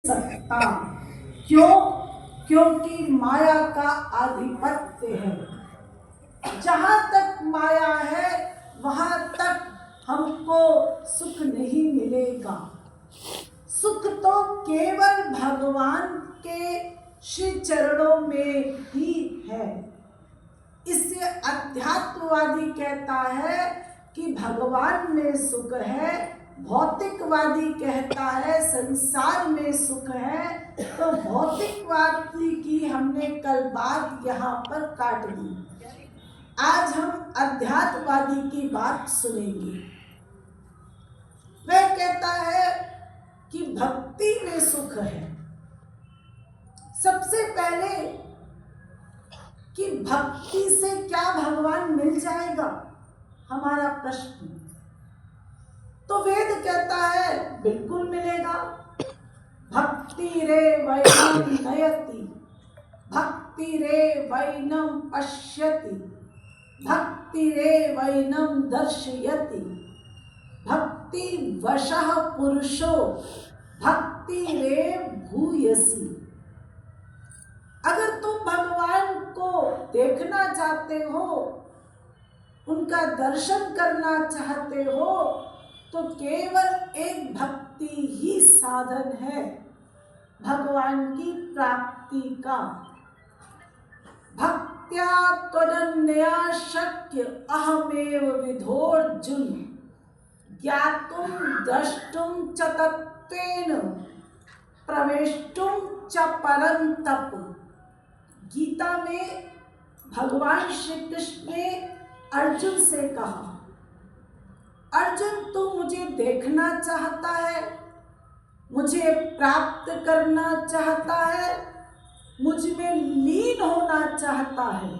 सकता। क्यों? क्योंकि माया का आधिपत्य है। जहां तक माया है वहां तक हमको सुख नहीं मिलेगा। सुख तो केवल भगवान के श्री चरणों में ही है। इससे अध्यात्मवादी कहता है कि भगवान में सुख है, भौतिकवादी कहता है संसार में सुख है। तो भौतिकवादी की हमने कल बात यहाँ पर काट दी। आज हम अध्यात्मवादी की बात सुनेंगे। वह कहता है कि भक्ति में सुख है। सबसे पहले कि भक्ति से क्या भगवान मिल जाएगा, हमारा प्रश्न। तो वेद कहता है बिल्कुल मिलेगा। भक्ति रे वैनम नयति, भक्ति रे वैनम पश्यति, भक्ति रे वैनम दर्शयति, भक्ति वशः पुरुषो भक्ति रे भूयसी। अगर तुम भगवान को देखना चाहते हो, उनका दर्शन करना चाहते हो, तो केवल एक भक्ति ही साधन है भगवान की प्राप्ति का। भक्त्या त्वदन्यया शक्य अहमेव विधोर्जुन, ज्ञातुं द्रष्टुं च तत्त्वेन प्रवेष्टुं च परन्तप। गीता में भगवान श्री कृष्ण ने अर्जुन से कहा, अर्जुन तू मुझे देखना चाहता है, मुझे प्राप्त करना चाहता है, मुझ में लीन होना चाहता है,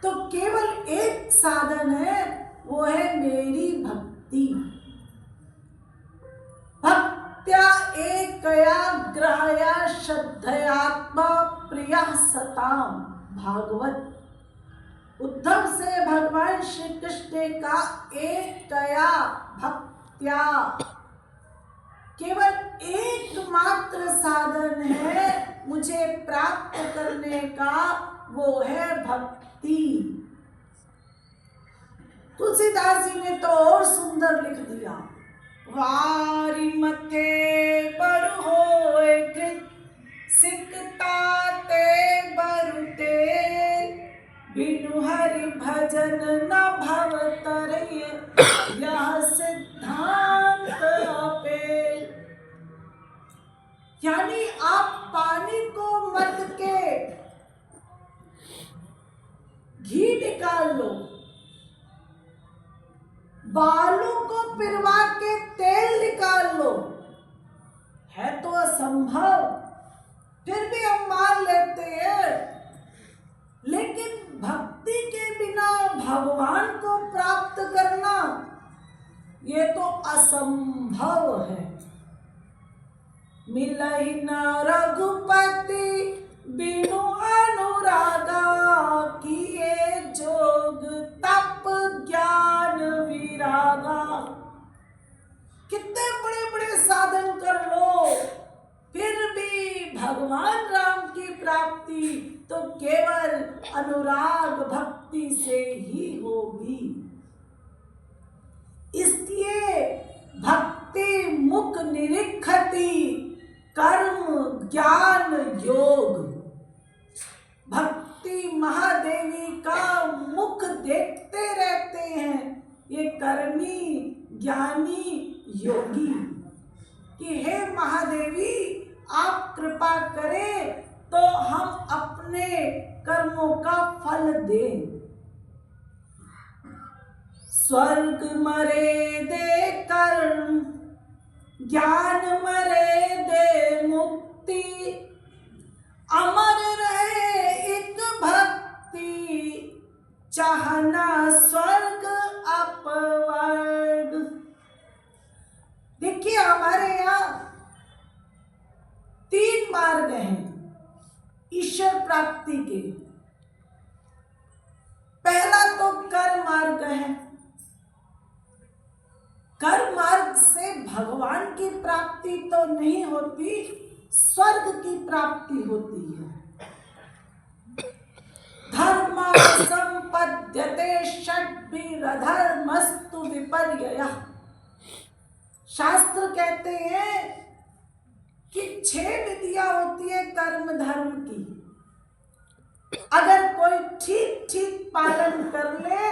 तो केवल एक साधन है, वो है मेरी भक्ति। भक्त्या एकया ग्रहया श्रद्धयात्मा प्रिया सताम। भागवत। उद्धव से भगवान श्री कृष्ण ने कहा एकया भक्त्या, केवल एकमात्र साधन है मुझे प्राप्त करने का, वो है भक्ति। तुलसीदास जी ने तो और सुंदर लिख दिया, वारी मथे बरु होए कृत, सिकता ते बरुते, बिनु हरि भजन न भव तरय, यह सिद्धांत अपे। यानी आप पानी को मत के घी निकाल लो, बालों को पिरवा के तेल निकाल लो, है तो असंभव, फिर भी हम मान लेते हैं। लेकिन भक्ति के बिना भगवान को प्राप्त करना, ये तो असंभव है। मिलहि न रघुपति बिनु अनुरागा, किए जोग तप ज्ञान विरागा। कितने बड़े बड़े साधन कर लो, फिर भी भगवान राम की प्राप्ति तो केवल अनुराग भक्ति से ही होगी। इसलिए भक्ति मुख निरीक्षति कर्म ज्ञान योग। भक्ति महादेवी का मुख देखते रहते हैं ये कर्मी ज्ञानी योगी, कि हे महादेवी आप कृपा करें तो हम अपने कर्मों का फल दें। स्वर्ग मरे दे कर्म, ज्ञान मरे दे मुक्ति, अमर रहे एक भक्ति, चाहना स्वर्ग अपवर्ग। देखिए हमारे यहाँ 3 मार्ग हैं ईश्वर प्राप्ति के। पहला तो कर मार्ग है। कर मार्ग से भगवान की प्राप्ति तो नहीं होती, स्वर्ग की प्राप्ति होती है। धर्म संपद्यते षड्भिरधर्मस्तु विपर्ययः। शास्त्र कहते हैं कि 6 विधियां होती है कर्म धर्म की। अगर कोई ठीक ठीक पालन कर ले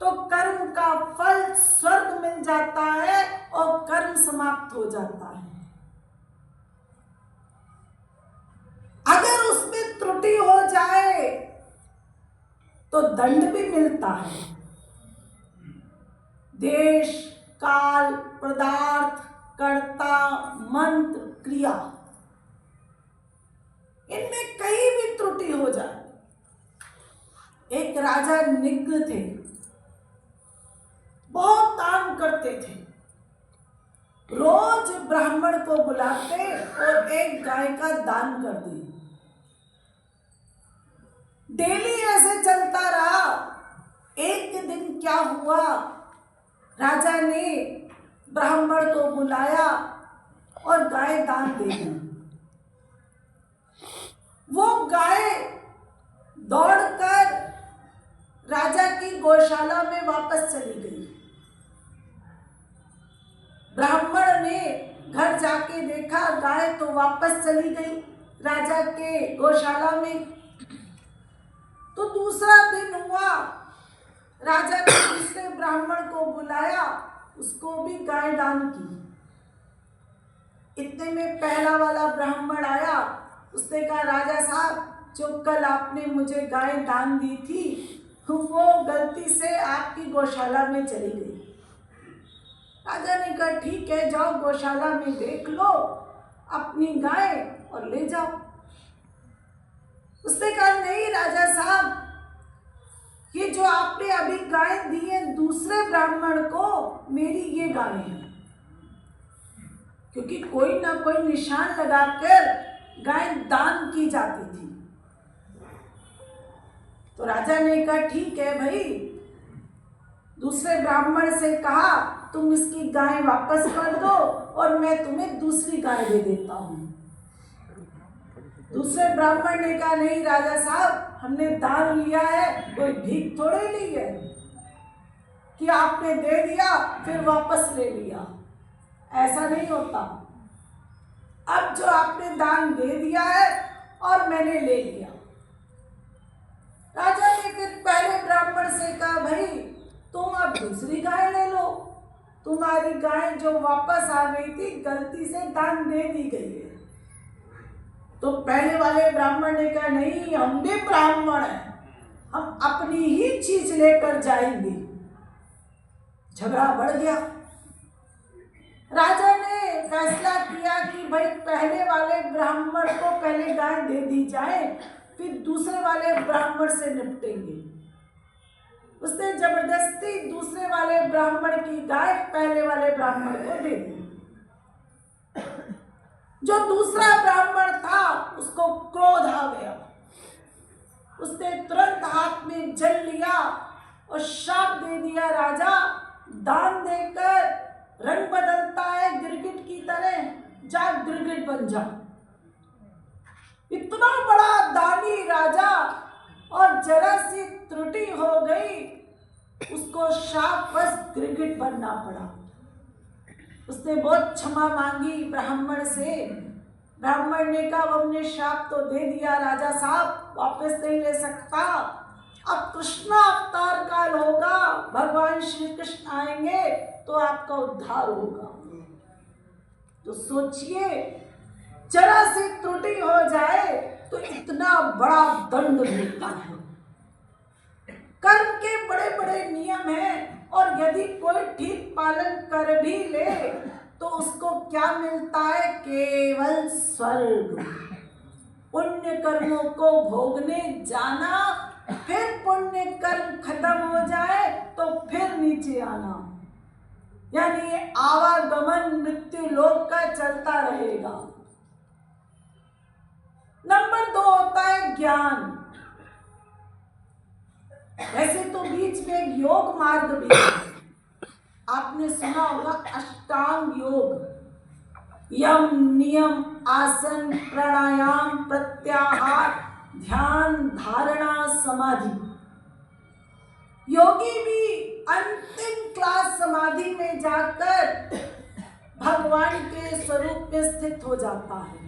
तो कर्म का फल स्वर्ग मिल जाता है और कर्म समाप्त हो जाता है। अगर उसमें त्रुटि हो जाए तो दंड भी मिलता है। देश, काल, पदार्थ, कर्ता, मंत्र, क्रिया, इनमें कहीं भी त्रुटि हो जाए। एक राजा निग्र थे, बहुत दान करते थे, रोज ब्राह्मण को बुलाते और एक गाय का दान कर दी। डेली ऐसे चलता रहा। एक दिन क्या हुआ, राजा ने ब्राह्मण को बुलाया और गाय दान दे दी। वो गाय दौड़कर राजा की गौशाला में वापस चली गई। ब्राह्मण ने घर जाके देखा, गाय तो वापस चली गई राजा के गौशाला में। तो दूसरा दिन हुआ, राजा ने दूसरे ब्राह्मण को बुलाया, उसको भी गाय दान की। इतने में पहला वाला ब्राह्मण आया, उसने कहा, राजा साहब, जो कल आपने मुझे गाय दान दी थी वो गलती से आपकी गौशाला में चली गई। राजा ने कहा, ठीक है, जाओ गौशाला में देख लो अपनी गाय और ले जाओ। उसने कहा, नहीं राजा साहब, ये जो आपने अभी गाय दी है दूसरे ब्राह्मण को, मेरी ये गाय है। क्योंकि कोई ना कोई निशान लगाकर गाय दान की जाती थी। तो राजा ने कहा, ठीक है भाई, दूसरे ब्राह्मण से कहा तुम इसकी गाय वापस कर दो और मैं तुम्हें दूसरी गाय दे देता हूं। दूसरे ब्राह्मण ने कहा, नहीं राजा साहब, हमने दान लिया है, कोई भीख थोड़े ली है कि आपने दे दिया फिर वापस ले लिया। ऐसा नहीं होता। अब जो आपने दान दे दिया है और मैंने ले लिया। राजा ने फिर पहले ब्राह्मण से कहा, भाई तुम अब दूसरी गाय ले लो, तुम्हारी गाय जो वापस आ गई थी गलती से दान दे दी गई है। तो पहले वाले ब्राह्मण ने कहा, नहीं, हम भी ब्राह्मण हैं, हम अपनी ही चीज लेकर जाएंगे। झगड़ा बढ़ गया। राजा ने फैसला किया कि भाई पहले वाले ब्राह्मण को पहले गाय दे दी जाए, फिर दूसरे वाले ब्राह्मण से निपटेंगे। उसने जबरदस्ती दूसरे वाले ब्राह्मण की गाय पहले वाले ब्राह्मण को दे दी। जो दूसरा ब्राह्मण था उसको क्रोध आ गया। उसने तुरंत हाथ में जल लिया और श्राप दे दिया, राजा दान देकर रंग बदलता है गिरगिट की तरह, जा गिरगिट बन जा। इतना बड़ा दानी राजा और जरा सी त्रुटि हो गई, उसको श्राप बस गिरगिट बनना पड़ा। उसने बहुत क्षमा मांगी ब्राह्मण से। ब्राह्मण ने कहा, हमने श्राप तो दे दिया राजा साहब, वापस नहीं ले सकता। अब कृष्ण अवतार काल होगा, भगवान श्री कृष्ण आएंगे तो आपका उद्धार होगा। तो सोचिए, जरा सी त्रुटि हो जाए तो इतना बड़ा दंड मिलता है। कर्म के बड़े बड़े नियम हैं और यदि कोई ठीक पालन कर भी ले तो उसको क्या मिलता है? केवल स्वर्ग। पुण्य कर्मों को भोगने जाना, फिर पुण्य कर्म खत्म हो जाए तो फिर नीचे आना, यानी ये आवागमन मृत्यु लोक का चलता रहेगा। नंबर 2 होता है ज्ञान। वैसे तो बीच में योग मार्ग भी है, आपने सुना होगा अष्टांग योग, यम नियम आसन प्राणायाम प्रत्याहार ध्यान धारणा समाधि। योगी भी अंतिम क्लास समाधि में जाकर भगवान के स्वरूप में स्थित हो जाता है,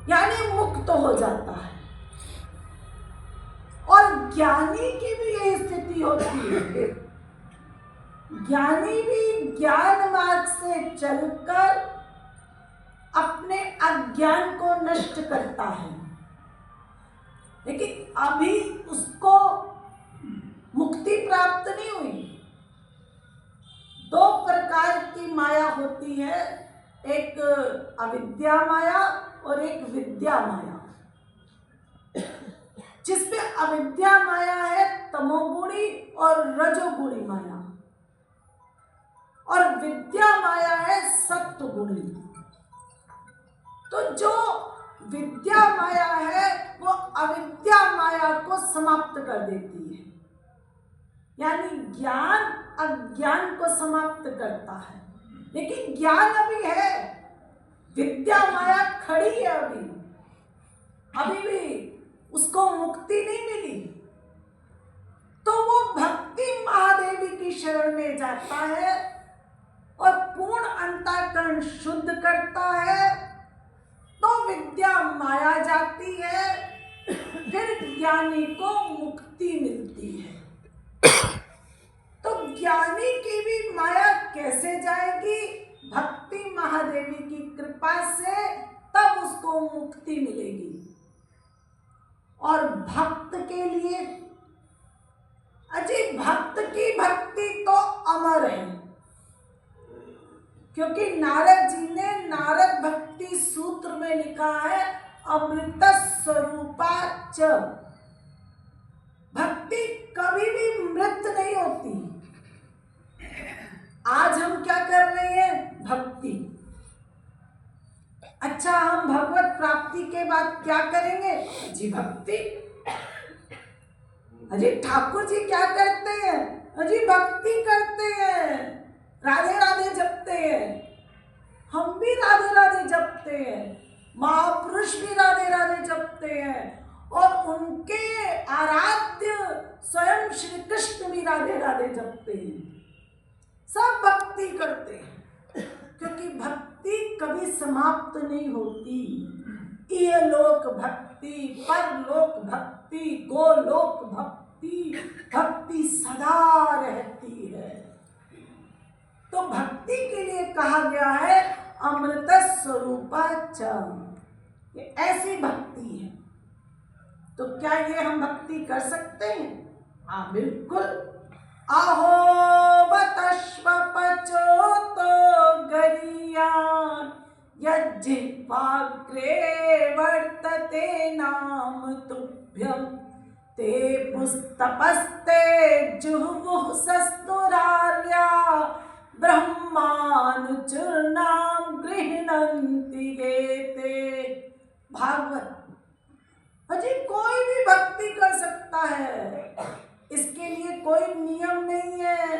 यानी मुक्त हो जाता है। और ज्ञानी की भी यही स्थिति होती है। ज्ञानी भी ज्ञान मार्ग से चलकर अपने अज्ञान को नष्ट करता है, लेकिन अभी उसको मुक्ति प्राप्त नहीं हुई। दो प्रकार की माया होती है, एक अविद्या माया और एक विद्या माया। जिसमें अविद्या माया है तमोगुणी और रजोगुणी माया, और विद्या माया है सत्वगुणी। तो जो विद्या माया है वो अविद्या माया को समाप्त कर देती है, यानी ज्ञान अज्ञान को समाप्त करता है। लेकिन ज्ञान अभी है, विद्या माया खड़ी है, अभी भी उसको मुक्ति नहीं मिली। तो वो भक्ति महादेवी की शरण में जाता है और पूर्ण अंतःकरण शुद्ध करता है, तो विद्या माया जाती है, फिर ज्ञानी को मुक्ति मिलती है। तो ज्ञानी की भी माया कैसे जाएगी? भक्ति महादेवी की कृपा से तब उसको मुक्ति मिलेगी। और भक्त के लिए, अजी भक्त की भक्ति तो अमर है, क्योंकि नारद जी ने नारद भक्ति सूत्र में लिखा है अमृत स्वरूपा च। भक्ति कभी भी मृत नहीं होती। आज हम क्या कर रहे हैं? भक्ति। अच्छा, हम भगवत प्राप्ति के बाद क्या करेंगे? जी भक्ति। अजी ठाकुर जी क्या करते हैं? अजी भक्ति करते हैं, राधे राधे जपते हैं। हम भी राधे राधे जपते हैं, महापुरुष भी राधे राधे जपते हैं, और उनके आराध्य स्वयं श्री कृष्ण भी राधे राधे जपते हैं। सब भक्ति करते हैं, क्योंकि भक्ति कभी समाप्त नहीं होती। ये लोक भक्ति, परलोक भक्ति, गोलोक भक्ति, भक्ति सदा रहती है। तो भक्ति के लिए कहा गया है अमृत स्वरूपा च। ये ऐसी भक्ति है। तो क्या ये हम भक्ति कर सकते हैं? हाँ, बिल्कुल। अहो बतश्व तो गरियान यज्जिह्वाग्रे वर्तते नाम तुभ्यं ते पुस्तपस्ते जुहुः सस्तुरार्या ब्रह्मानुचूर्णां गृह्णन्ति एते। भागवत। अजी कोई भी भक्ति कर सकता है, इसके लिए कोई नियम नहीं है।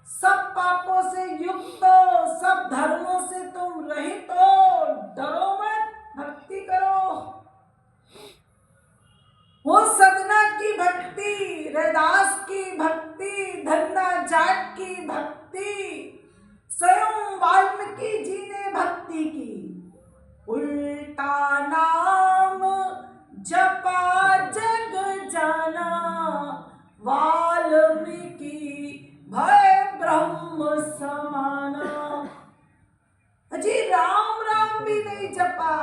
सब पापों से युक्त हो, सब धर्मों से तुम रहित हो, डरो मत, भक्ति करो। वो सदना की भक्ति, रैदास की भक्ति, धन्ना जाट की भक्ति, स्वयं वाल्मीकि जी ने भक्ति की। उल्टा नाम जपा जग जाना, वाल्मीकि भय ब्रह्म समाना। अजी राम राम भी नहीं जपा,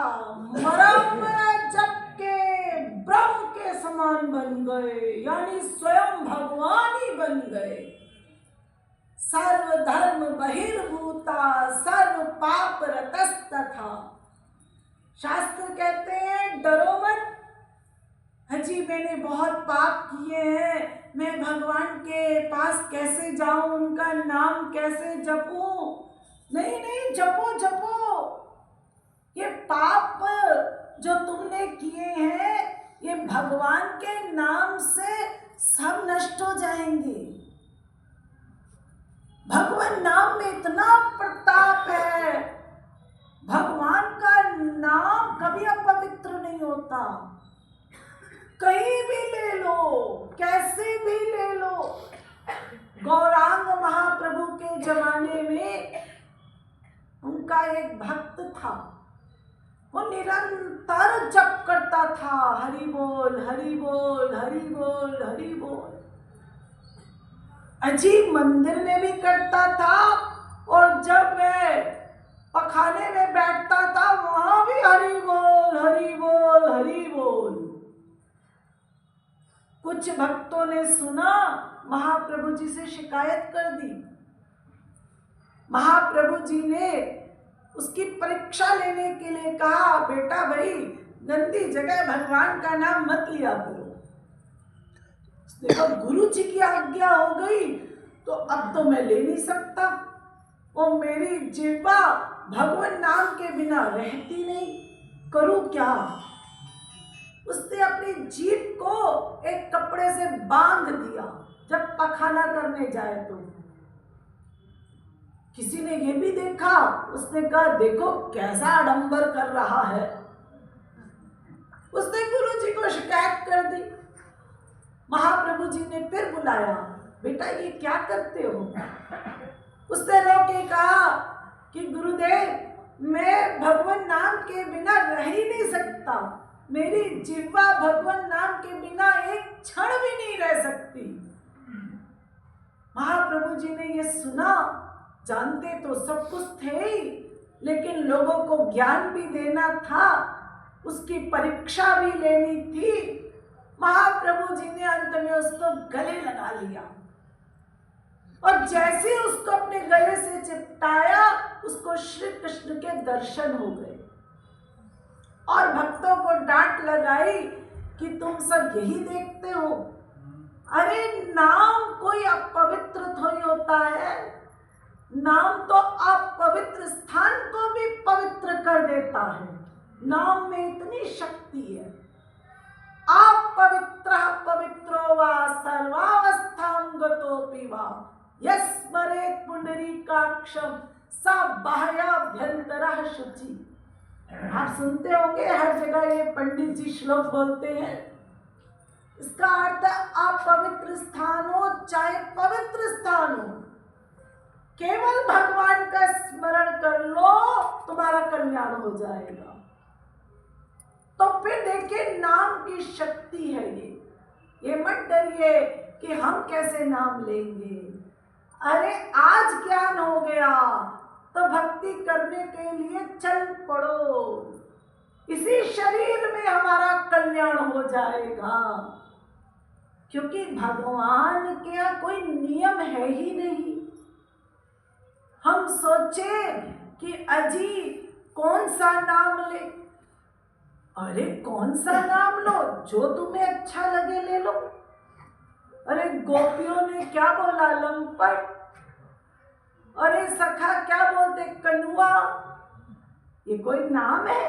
मरा मरा जप के ब्रह्म के समान बन गए, यानी स्वयं भगवान ही बन गए। सर्व धर्म बहिर्भूता सर्व पाप रतस्तथा। शास्त्र कहते हैं डरो मत। हाजी मैंने बहुत पाप किए हैं, मैं भगवान के पास कैसे जाऊं, उनका नाम कैसे जपूं? नहीं नहीं, जपो जपो। ये पाप जो तुमने किए हैं, ये भगवान के नाम से सब नष्ट हो जाएंगे। भगवान नाम में इतना प्रताप है। भगवान का नाम कभी अपवित्र नहीं होता। कहीं भी ले लो, कैसे भी ले लो। गौरांग महाप्रभु के जमाने में उनका एक भक्त था, वो निरंतर जप करता था, हरि बोल हरि बोल हरि बोल हरि बोल। अजीब मंदिर में भी करता था, और जब मैं पखाने में बैठता था वहां भी हरि बोल हरि बोल हरि बोल। कुछ भक्तों ने सुना, महाप्रभु जी से शिकायत कर दी। महाप्रभु जी ने उसकी परीक्षा लेने के लिए कहा, बेटा भाई गंदी जगह भगवान का नाम मत लिया करो। देखो गुरु जी की आज्ञा हो गई तो अब तो मैं ले नहीं सकता, वो मेरी जिह्वा भगवान नाम के बिना रहती नहीं, करूं क्या। उसने अपनी जीभ को एक कपड़े से बांध दिया जब पखाना करने जाए तो। किसी ने ये भी देखा, उसने कहा देखो कैसा आडंबर कर रहा है। उसने गुरु जी को शिकायत कर दी। महाप्रभु जी ने फिर बुलाया, बेटा ये क्या करते हो। उसने रो के कहा कि गुरुदेव मैं भगवान नाम के बिना रह ही नहीं सकता, मेरी जिह्वा भगवान नाम के बिना एक क्षण भी नहीं रह सकती। महाप्रभु जी ने ये सुना, जानते तो सब कुछ थे ही, लेकिन लोगों को ज्ञान भी देना था, उसकी परीक्षा भी लेनी थी। महाप्रभु जी ने अंत में उसको गले लगा लिया, और जैसे उसको अपने गले से चिपटाया उसको श्री कृष्ण के दर्शन हो गए। और भक्तों को डांट लगाई कि तुम सब यही देखते हो। अरे नाम कोई अपवित्र थोड़ी होता है, नाम तो अपवित्र स्थान को भी पवित्र कर देता है। नाम में इतनी शक्ति है। आप पवित्रो वा सर्वावस्थां गतोपि वा यस्मरेत् पुंडरीकाक्षं स बाह्याभ्यन्तरः शुचि। आप सुनते होंगे हर जगह ये पंडित जी श्लोक बोलते हैं। इसका अर्थ अपवित्र स्थान हो चाहे पवित्र स्थान हो, केवल भगवान का स्मरण कर लो, तुम्हारा कल्याण हो जाएगा। तो फिर देखिए नाम की शक्ति है ये मत डरिए कि हम कैसे नाम लेंगे। अरे आज ज्ञान हो गया तो भक्ति करने के लिए चल पड़ो, इसी शरीर में हमारा कल्याण हो जाएगा। क्योंकि भगवान के यहाँ कोई नियम है ही नहीं। हम सोचे कि अजी कौन सा नाम ले, अरे कौन सा नाम लो, जो तुम्हें अच्छा लगे ले लो। अरे गोपियों ने क्या बोला, लंपट। अरे सखा क्या बोलते, कनुआ। ये कोई नाम है?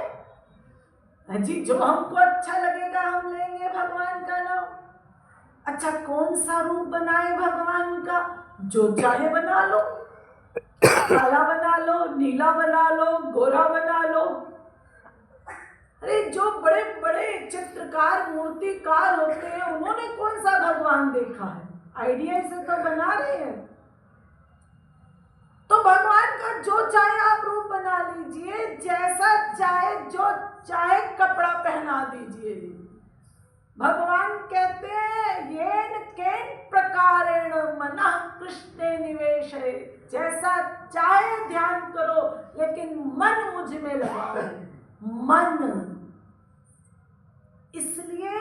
अजी जो हमको अच्छा लगेगा हम लेंगे भगवान का नाम। अच्छा कौन सा रूप बनाए भगवान का, जो चाहे बना लो, काला बना लो, नीला बना लो, गोरा बना लो। अरे जो बड़े बड़े चित्रकार मूर्तिकार होते हैं उन्होंने कौन सा भगवान देखा है, आइडिया से तो बना रहे हैं। तो भगवान का जो चाहे आप रूप बना लीजिए, जैसा चाहे जो चाहे कपड़ा पहना दीजिए। भगवान कहते हैं येन केन प्रकारेण मनः कृष्णे निवेशे, जैसा चाहे ध्यान करो लेकिन मन मुझ में लगाओ, मन। इसलिए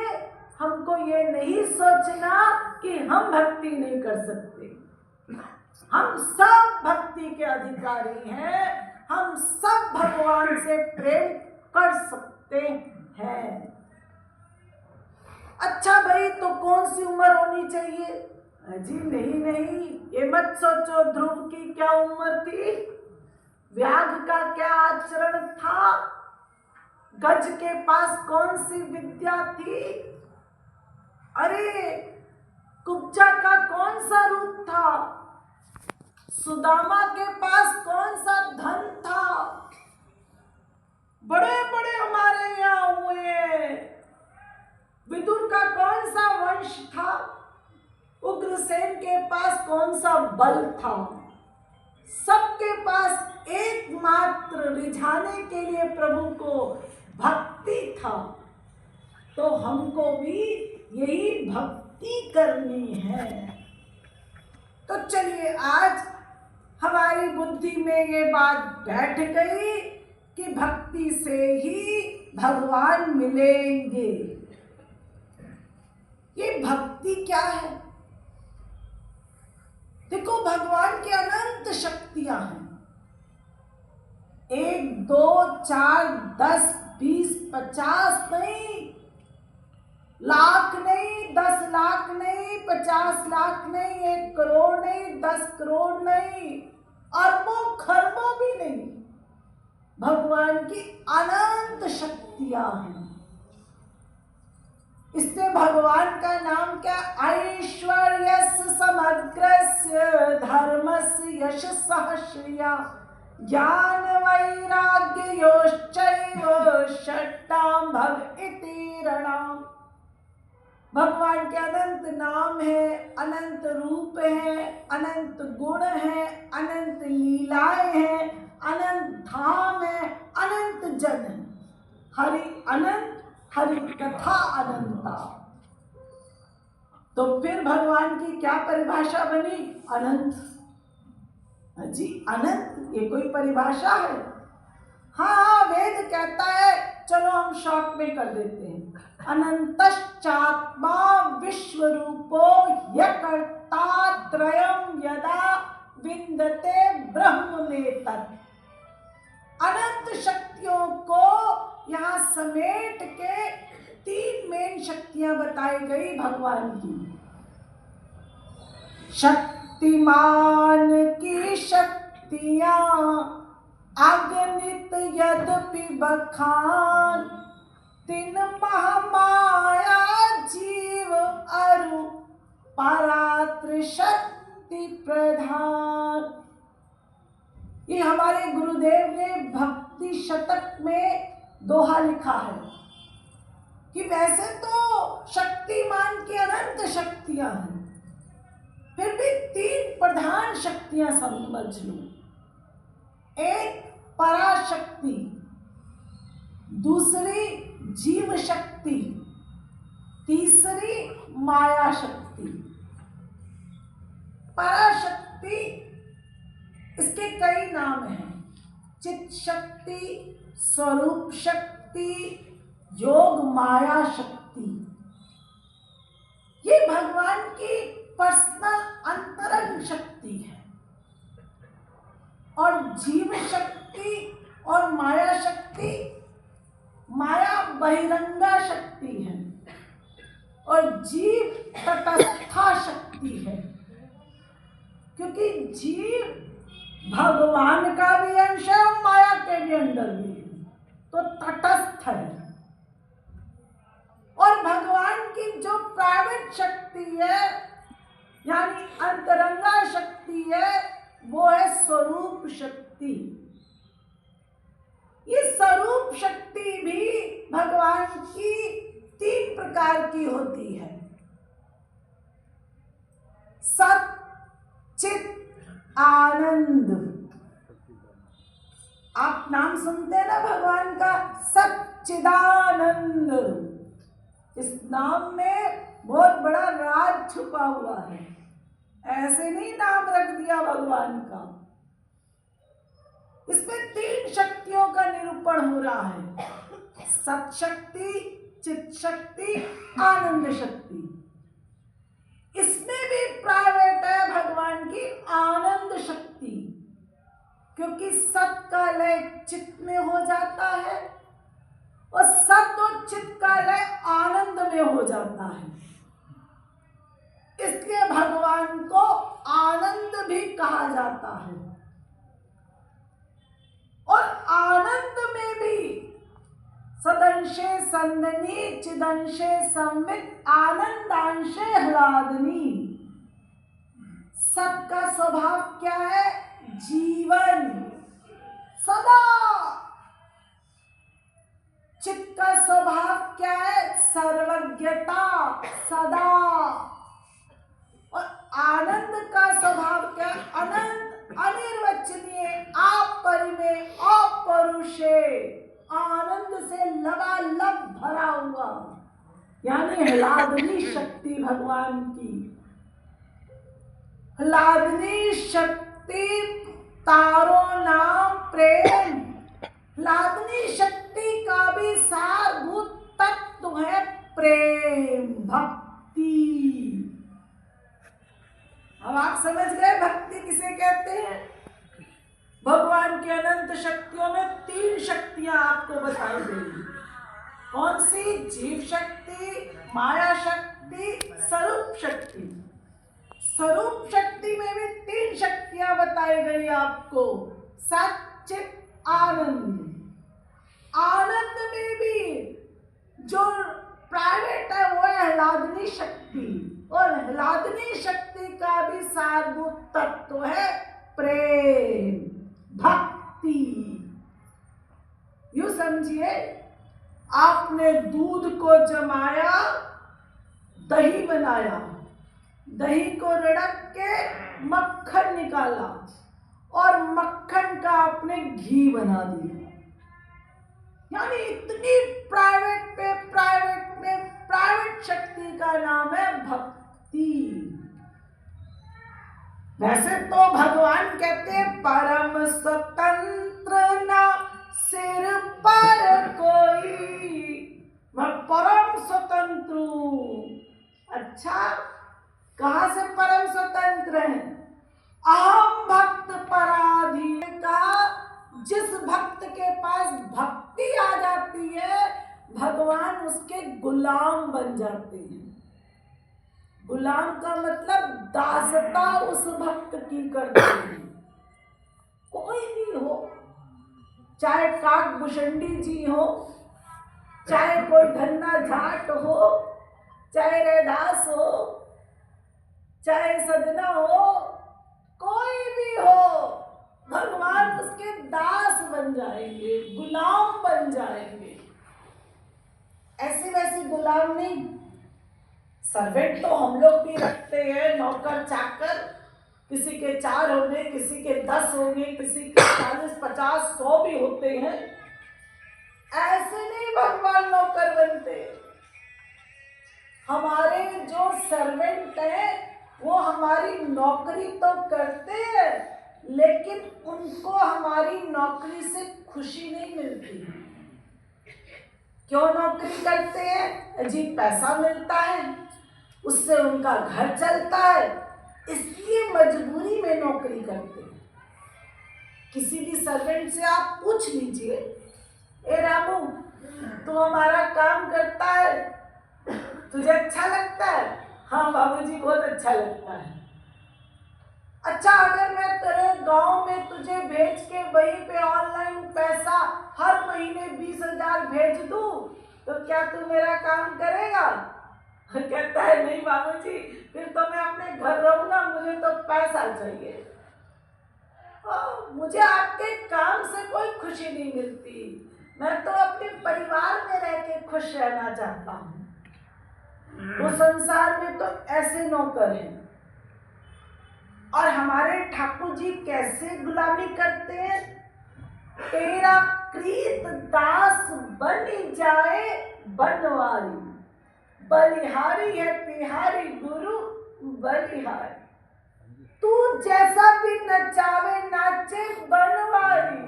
हमको ये नहीं सोचना कि हम भक्ति नहीं कर सकते। हम सब भक्ति के अधिकारी हैं, हम सब भगवान से प्रेम कर सकते हैं। अच्छा भाई तो कौन सी उम्र होनी चाहिए? अजी नहीं, ये मत सोचो ध्रुव की क्या उम्र थी, व्याघ्र का क्या आचरण था, गज के पास कौन सी विद्या थी। अरे कुब्जा का कौन सा रूप था? सुदामा के पास कौन सा धन था? बड़े बड़े हमारे यहाँ हुए। विदुर का कौन सा वंश था? उग्रसेन के पास कौन सा बल था? सबके पास एकमात्र रिझाने के लिए प्रभु को भक्ति था। तो हमको भी यही भक्ति करनी है। तो चलिए, आज हमारी बुद्धि में ये बात बैठ गई कि भक्ति से ही भगवान मिलेंगे। ये भक्ति क्या है? देखो, भगवान की अनंत शक्तियां हैं। 1, 2, 4, 10, 20, 50 नहीं, लाख नहीं, 10 लाख नहीं, 50 लाख नहीं, 1 करोड़ नहीं, 10 करोड़ नहीं, अरबों खरबों भी नहीं। भगवान की अनंत शक्तियां हैं। इसलिए भगवान का नाम क्या? ऐश्वर्यस्य समग्रस्य धर्मस्य यशसः श्रिया ज्ञान वैराग्य योश्चैव षट्टां भव इति रणम्। भगवान के अनंत नाम है, अनंत रूप है, अनंत गुण है, अनंत लीलाएं हैं, अनंत धाम है, अनंत जन है। हरि अनंत, हरि कथा अनंता। तो फिर भगवान की क्या परिभाषा बनी? अनंत। जी, अनंत ये कोई परिभाषा है? हाँ, वेद कहता है, चलो हम शॉर्ट में कर देते हैं। अनंतश्चात्मा विश्वरूपो यकर्ता त्रयं यदा विन्दते ब्रह्म में तत्। अनंत शक्तियों को यहाँ समेट के 3 मेन शक्तियां बताई गई भगवान की। शक्तिमान की शक्तियां अगणित यद्यपि बखान, तीन महामाया जीव अरु परात्र शक्ति प्रधान। ये हमारे गुरुदेव ने भक्ति शतक में दोहा लिखा है कि वैसे तो शक्तिमान की अनंत शक्तियां हैं, फिर भी 3 प्रधान शक्तियां समझ लो। एक पराशक्ति, दूसरी जीव शक्ति, तीसरी माया शक्ति। पराशक्ति, इसके कई नाम हैं। चित शक्ति, स्वरूप शक्ति, योग माया शक्ति। ये भगवान की पर्सनल अंतरंग शक्ति है। और जीव शक्ति और माया शक्ति, माया बहिरंगा शक्ति है और जीव तटस्था शक्ति है। क्योंकि जीव भगवान का भी अंश है और माया के भी अंदर भी है, तो तटस्थ है। और भगवान की जो प्राइवेट शक्ति है, यानी अंतरंगा शक्ति है, वो है स्वरूप शक्ति। ये स्वरूप शक्ति भी भगवान की 3 प्रकार की होती है। सत, चित, आनंद। आप नाम सुनते हैं ना भगवान का, सच्चिदानंद। इस नाम में बहुत बड़ा राज छुपा हुआ है। ऐसे नहीं नाम रख दिया भगवान का। इसमें 3 शक्तियों का निरूपण हो रहा है। सत शक्ति, चित शक्ति, आनंद शक्ति। इसमें भी प्राइवेट है भगवान की आनंद शक्ति, क्योंकि सत का लय चित्त में हो जाता है और सत और चित्त का लय आनंद में हो जाता है। इसलिए भगवान को आनंद भी कहा जाता है। और आनंद में भी सदंशे संदनी चिदंशे संवित आनंदांशे ह्लादनी। सत का स्वभाव क्या है? जीवन सदा। चित्त का स्वभाव क्या है? सर्वज्ञता सदा। और आनंद का स्वभाव क्या? अनंत अनिर्वचनीय अपरिमेय अपरुषे, आनंद से लबालब भरा हुआ, यानी ह्लादनी शक्ति भगवान की। ह्लादनी शक्ति तारो नाम प्रेम। ह्लादनी शक्ति का भी सारभूत तत्व है प्रेम, भक्ति। अब आप समझ गए भक्ति किसे कहते हैं? भगवान की अनंत शक्तियों में 3 शक्तियां आपको बताई गई। कौन सी? जीव शक्ति, माया शक्ति, स्वरूप शक्ति। स्वरूप शक्ति में भी 3 शक्तियां बताई गई आपको। सच्चित आनंद। आनंद में भी जो प्राइवेट है वो है ह्लादनी शक्ति, और ह्लादनी शक्ति का भी सारभूत तत्व है प्रेम, भक्ति। यूं समझिए, आपने दूध को जमाया, दही बनाया, दही को रिड़क के मक्खन निकाला, और मक्खन का आपने घी बना दिया। यानी इतनी प्राइवेट पे प्राइवेट में प्राइवेट शक्ति का नाम है भक्ति। वैसे तो भगवान कहते हैं परम स्वतंत्र ना सिर पर कोई, मैं परम स्वतंत्र हूं। अच्छा, कहां से परम स्वतंत्र है? अहम भक्त पराधीन का। जिस भक्त के पास भक्ति आ जाती है, भगवान उसके गुलाम बन जाते हैं। गुलाम का मतलब दासता उस भक्त की करते हैं। कोई भी हो, चाहे काकभूषणी जी हो, चाहे कोई धन्ना जाट हो, चाहे रैदास हो, चाहे सदना हो, कोई भी हो, भगवान उसके दास बन जाएंगे, गुलाम बन जाएंगे। ऐसे वैसे गुलाम नहीं। सर्वेंट तो हम लोग भी रखते हैं, नौकर चाकर। किसी के 4 होंगे, किसी के 10 होंगे, किसी के 40, 50, 100 भी होते हैं। ऐसे नहीं भगवान नौकर बनते। हमारे जो सर्वेंट हैं वो हमारी नौकरी तो करते हैं, लेकिन उनको हमारी नौकरी से खुशी नहीं मिलती। क्यों नौकरी करते हैं? जी पैसा मिलता है, उससे उनका घर चलता है, इसलिए मजबूरी में नौकरी करते हैं। किसी भी सर्वेंट से आप पूछ लीजिए, ए रामू, तू हमारा काम करता है, तुझे अच्छा लगता है? हाँ बाबूजी, बहुत अच्छा लगता है। अच्छा, अगर मैं तेरे गांव में तुझे भेज के वहीं पे ऑनलाइन पैसा हर महीने 20,000 भेज दूं, तो क्या तू मेरा काम करेगा? कहता है नहीं बाबूजी, फिर तो मैं अपने घर रहूंगा, मुझे तो पैसा चाहिए। मुझे आपके काम से कोई खुशी नहीं मिलती, मैं तो अपने परिवार में रह के खुश रहना चाहता हूँ। वो संसार में तो ऐसे नौकर हैं। और हमारे ठाकुर जी कैसे गुलामी करते हैं? तेरा कृत दास बन जाए बनवारी, बलिहारी है तिहारी गुरु बलिहारी। तू जैसा भी नचावे नाचे बनवारी,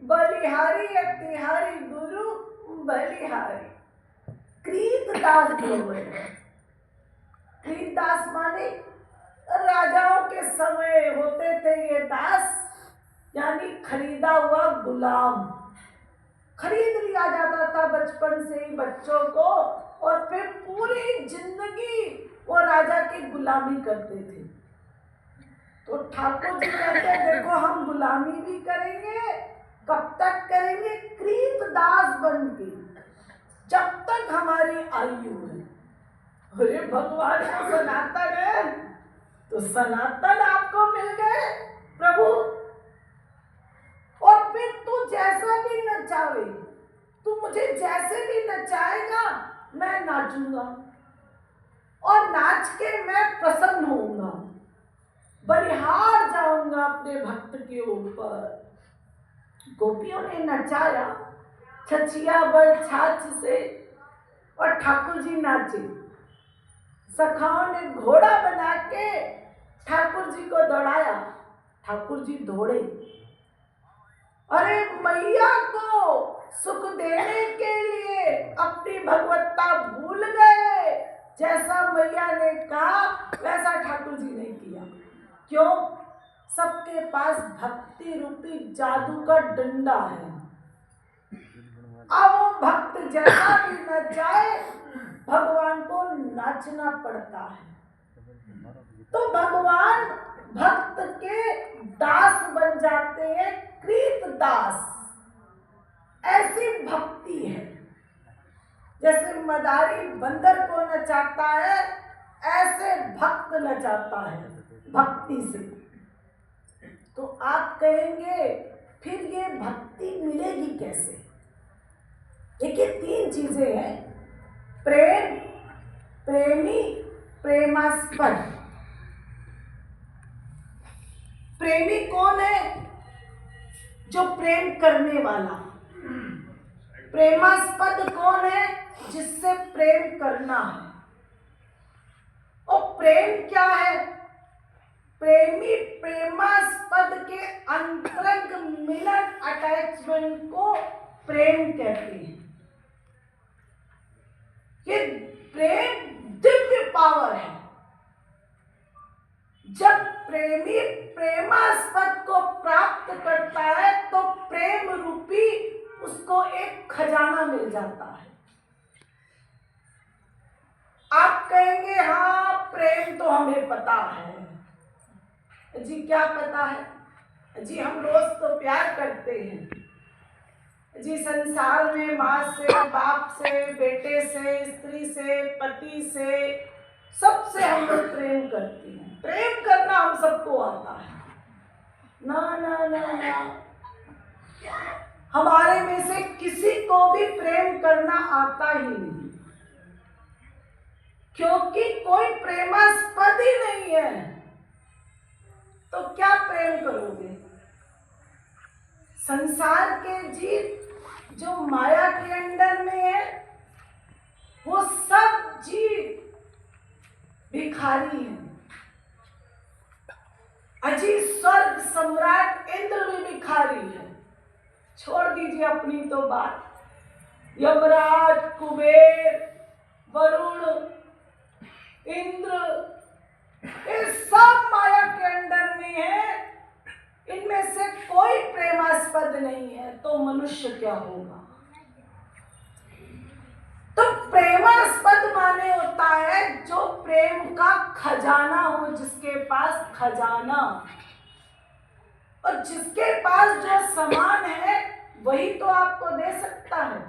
बलिहारी है तिहारी गुरु बलिहारी। कृत दास बोले। कृत दास माने राजाओं के समय होते थे ये दास, यानी खरीदा हुआ गुलाम। खरीद लिया जाता था बचपन से ही बच्चों को, और फिर पूरी जिंदगी वो राजा की गुलामी करते थे। तो ठाकुर जी कहते हैं देखो, हम गुलामी भी करेंगे, कब तक करेंगे? कृत दास बन के। जब तक हमारी आयु है। अरे भगवान तो सनातन है, तो सनातन आपको मिल गए प्रभु। और फिर तू जैसा भी नचावे, तू मुझे जैसे भी नचाएगा मैं नाचूंगा और नाच के मैं प्रसन्न होऊंगा, बलिहार जाऊंगा अपने भक्त के ऊपर। गोपियों ने नचाया छछिया बड़ छाछ से और ठाकुर जी नाचे। सखाओं ने घोड़ा बना के ठाकुर जी को दौड़ाया, ठाकुर जी दौड़े। अरे मैया को सुख देने के लिए अपनी भगवत्ता भूल गए। जैसा मैया ने कहा वैसा ठाकुर जी ने किया। क्यों? सबके पास भक्ति रूपी जादू का डंडा है। अब वो भक्त जैसा भी नचाए भगवान को नाचना पड़ता है। तो भगवान भक्त के दास बन जाते हैं, कृत दास। ऐसी भक्ति है। जैसे मदारी बंदर को नचाता है, ऐसे भक्त नचाता है भक्ति से। तो आप कहेंगे फिर ये भक्ति मिलेगी कैसे? देखिए 3 चीजें हैं, प्रेम, प्रेमी, प्रेमास्पद। प्रेमी कौन है? जो प्रेम करने वाला। प्रेमास्पद कौन है? जिससे प्रेम करना है। और प्रेम क्या है? प्रेमी प्रेमास्पद के अंतरंग मिलन अटैचमेंट को प्रेम कहते हैं। ये प्रेम दिव्य पावर है। जब प्रेमी प्रेमास्पद को प्राप्त करता है तो प्रेम रूपी उसको एक खजाना मिल जाता है। आप कहेंगे हाँ प्रेम तो हमें पता है जी। क्या पता है जी? हम रोज तो प्यार करते हैं जी। संसार में माँ से, बाप से, बेटे से, स्त्री से, पति से, सबसे हम लोग प्रेम करते हैं। प्रेम करना हम सबको आता है। ना ना ना ना, हमारे में से किसी को भी प्रेम करना आता ही नहीं, क्योंकि कोई प्रेमास्पद ही नहीं है। तो क्या प्रेम करोगे? संसार के जीव जो माया के अंडर में है, वो सब जीव भिखारी हैं। अजी स्वर्ग सम्राट इंद्र भी भिखारी है। छोड़ दीजिए अपनी तो बात। यमराज, कुबेर, वरुण, इंद्र, ये सब माया के अंडर में है। इनमें से कोई प्रेमास्पद नहीं है, तो मनुष्य क्या होगा? तो प्रेमास्पद माने होता है जो प्रेम का खजाना हो, जिसके पास खजाना, और जिसके पास जो सामान है वही तो आपको दे सकता है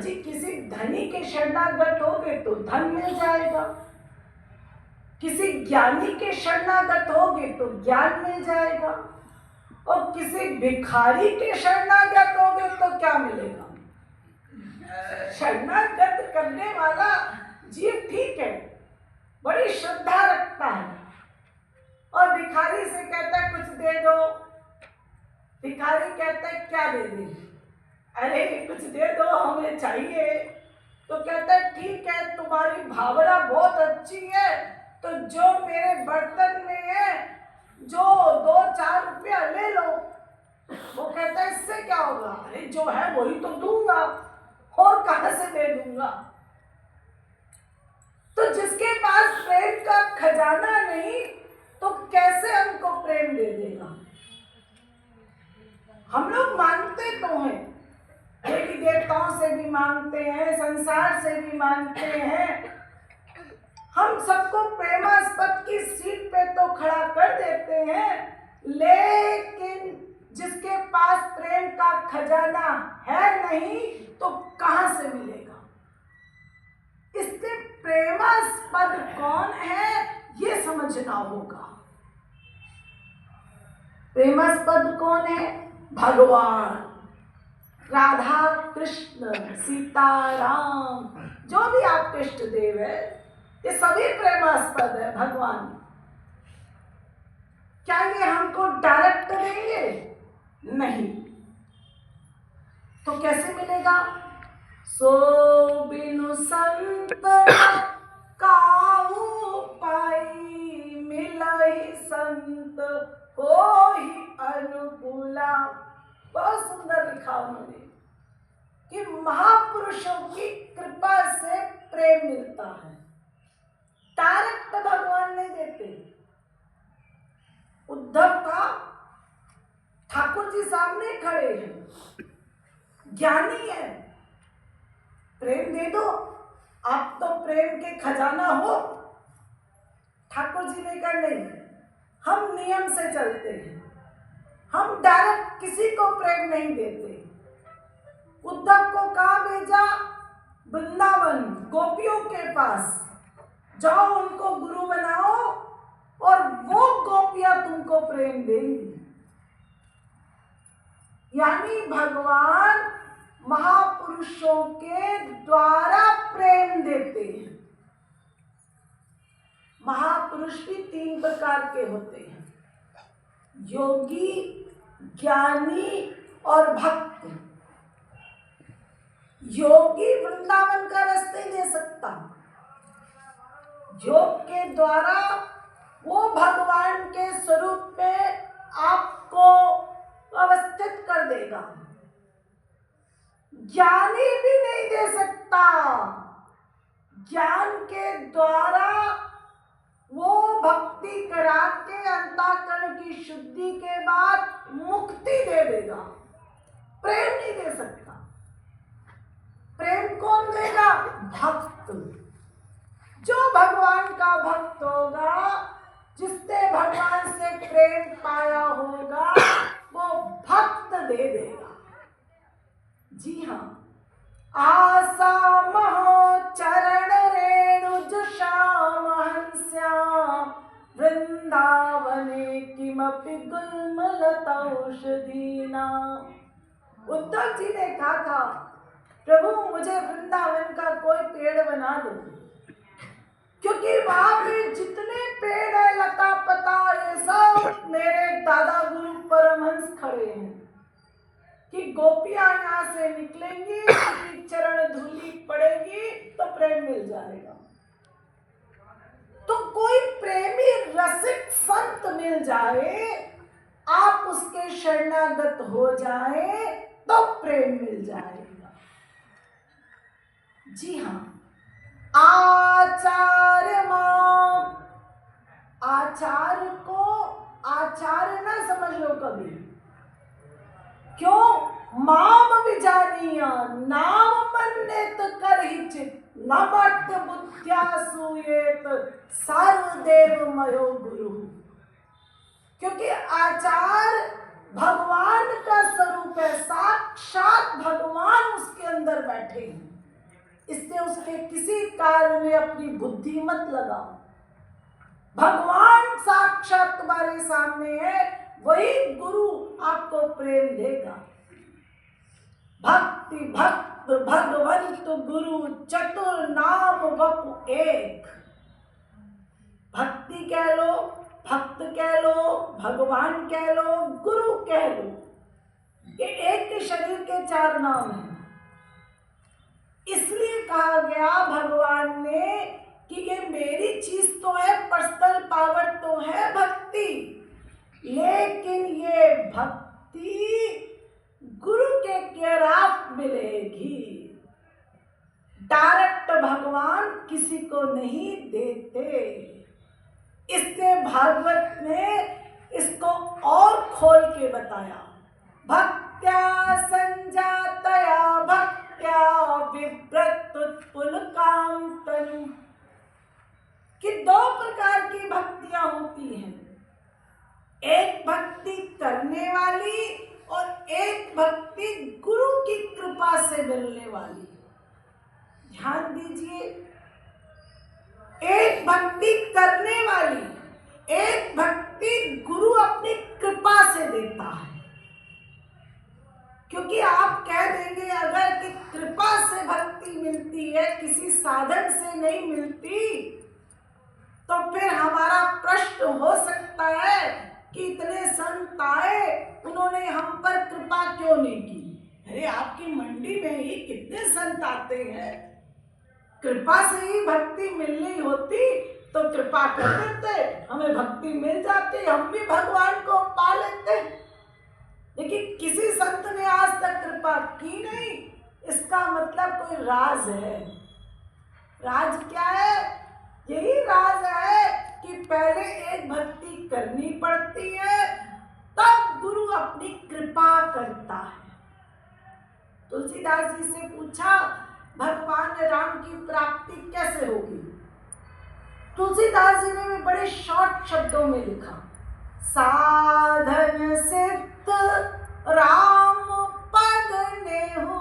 जी। किसी धनी के शरणागत होगे तो धन मिल जाएगा, किसी ज्ञानी के शरणागत होगे तो ज्ञान मिल जाएगा, और किसी भिखारी के शरणागत होगे तो क्या मिलेगा? शरणागत करने वाला जीव ठीक है, बड़ी श्रद्धा रखता है, और भिखारी से कहता है कुछ दे दो। भिखारी कहता है क्या दे दे? अरे कुछ दे दो, हमें चाहिए। तो कहता है ठीक है, तुम्हारी भावना बहुत अच्छी है, तो जो मेरे बर्तन में है, जो 2-4 रुपया ले लो। वो कहता है इससे क्या होगा? अरे जो है वही तो दूंगा, और कहां से दे दूंगा? तो जिसके पास प्रेम का खजाना नहीं, तो कैसे हमको प्रेम दे देगा? हम लोग मांगते तो हैं, देवी देवताओं से भी मांगते हैं, संसार से भी मांगते हैं, हम सबको प्रेमास्पद की सीट पे तो खड़ा कर देते हैं, लेकिन जिसके पास प्रेम का खजाना है नहीं तो कहां से मिलेगा। इसलिए प्रेमास्पद कौन है ये समझना होगा। प्रेमास्पद कौन है? भगवान, राधा कृष्ण, सीताराम, जो भी आपके इष्ट देव है ये सभी प्रेमास्पद है भगवान। क्या ये हमको डायरेक्ट देंगे? नहीं। तो कैसे मिलेगा? सो बिनु संत काहू पाई, मिलई संत होई अनुकूला। बहुत सुंदर लिखा उन्होंने कि महापुरुषों की कृपा से प्रेम मिलता है, डायरेक्ट भगवान नहीं देते। उद्धव का ठाकुर जी सामने खड़े हैं, ज्ञानी है, प्रेम दे दो, आप तो प्रेम के खजाना हो। ठाकुर जी ने कहा नहीं, हम नियम से चलते हैं, हम डायरेक्ट किसी को प्रेम नहीं देते। उद्धव को कहा भेजा? वृंदावन गोपियों के पास, जाओ उनको गुरु बनाओ और वो गोपियां तुमको प्रेम देंगी। यानी भगवान महापुरुषों के द्वारा प्रेम देते हैं। महापुरुष भी 3 प्रकार के होते हैं, योगी, ज्ञानी और भक्त। योगी वृंदावन का रास्ते दे सकता, योग के द्वारा वो भगवान के स्वरूप में आपको अवस्थित कर देगा। ज्ञानी भी नहीं दे सकता, ज्ञान के द्वारा वो भक्ति करा के अंतःकरण की शुद्धि के बाद मुक्ति दे देगा। प्रेम नहीं दे सकता। प्रेम कौन देगा? भक्त। जो भगवान का भक्त होगा, जिसने भगवान से प्रेम पाया होगा, वो भक्त दे देगा। जी हाँ, आसा महो चरण रेणुज श्याम हंस्याम, वृंदावने किमपि गुल्मलतौषधीना। उद्धव जी ने कहा था, प्रभु मुझे वृंदावन का कोई पेड़ बना दो, क्योंकि वहां पे जितने पेड़ है, लता पता, ये सब मेरे दादा गुरु परमहंस खड़े हैं कि गोपियां यहाँ से निकलेंगी, उनकी चरण धूलि पड़ेगी तो प्रेम मिल जाएगा। तो कोई प्रेमी रसिक संत मिल जाए, आप उसके शरणागत हो जाए तो प्रेम मिल जाएगा। जी हाँ, आचार्य माम, आचार्य को आचार्य ना समझ लो कभी। क्यों? माम विजानिया नाम मन्यत करहिचित, नमत बुद्ध्या सूयेत सर्वदेव मयो गुरु। क्योंकि आचार्य भगवान का स्वरूप है, साक्षात भगवान उसके अंदर बैठे हैं। इसलिए उसके किसी कार्य में अपनी बुद्धि मत लगाओ। भगवान साक्षात तुम्हारे सामने है, वही गुरु आपको प्रेम देगा। भक्ति भक्त भगवंत गुरु चतुर नाम वपु एक। भक्ति कह लो, भक्त कह लो, भगवान कह लो, गुरु कह लो, ये एक के शरीर के 4 नाम हैं। इसलिए कहा गया भगवान ने कि ये मेरी चीज तो है, पर्सनल पावर तो है भक्ति, लेकिन ये भक्ति गुरु के केयर ऑफ मिलेगी। डायरेक्ट भगवान किसी को नहीं देते। इसलिए भागवत ने इसको और खोल के बताया। भक्त्या संजातया भक्त्या विव्रत उत्पुलकाम तनु, कि 2 प्रकार की भक्तियां होती हैं, एक भक्ति करने वाली और एक भक्ति मिलने वाली। ध्यान दीजिए, एक भक्ति करने वाली, एक भक्ति गुरु अपनी कृपा से देता है। क्योंकि आप कह देंगे अगर कि कृपा से भक्ति मिलती है, किसी साधन से नहीं मिलती, तो फिर हमारा प्रश्न हो सकता है कि इतने संत आए, उन्होंने हम पर कृपा क्यों नहीं की? अरे आपकी मंडी में ही कितने संत आते हैं, कृपा से ही भक्ति मिलनी होती तो कृपा कर देते, हमें भक्ति मिल जाती, हम भी भगवान को पा लेते। लेकिन किसी संत ने आज तक कृपा की नहीं, इसका मतलब कोई राज है। राज क्या है? यही राज है कि पहले एक भक्ति करनी पड़ती है, तब गुरु अपनी कृपा करता है। तुलसीदास जी से पूछा भगवान राम की प्राप्ति कैसे होगी? तुलसीदास जी ने भी बड़े शॉर्ट शब्दों में लिखा, साधन सिद्ध राम पद नेहु।